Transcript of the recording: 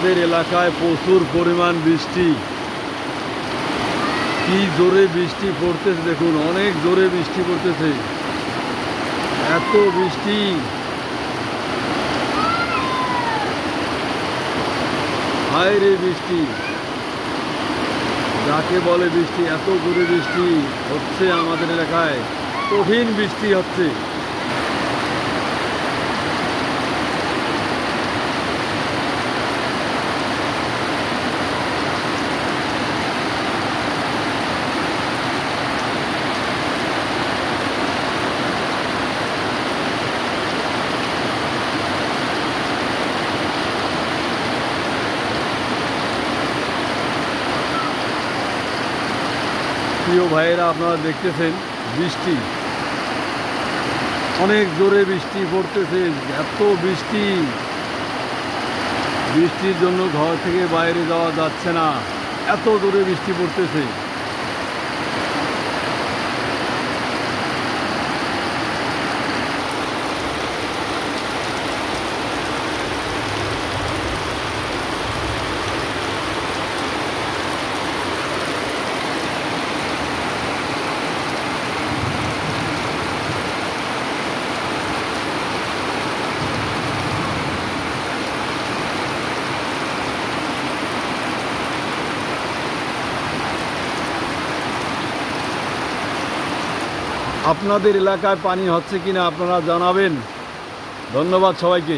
আমাদের এলাকায় প্রচুর পরিমাণ বৃষ্টি। কি জোরে বৃষ্টি পড়তেছে দেখুন, অনেক জোরে বৃষ্টি পড়তেছে। এত বৃষ্টি, হায় রে বৃষ্টি, যাকে বলে বৃষ্টি। এত জোরে বৃষ্টি হচ্ছে আমাদের এলাকায়, কঠিন বৃষ্টি হচ্ছে। প্রিয় ভাইয়েরা, আপনারা দেখতেছেন বৃষ্টি, অনেক জোরে বৃষ্টি পড়তেছে। এত বৃষ্টি, বৃষ্টির জন্য ঘর থেকে বাইরে যাওয়া যাচ্ছে না, এত জোরে বৃষ্টি পড়তেছে। আপনাদের এলাকায় পানি হচ্ছে কিনা আপনারা জানাবেন। ধন্যবাদ সবাইকে।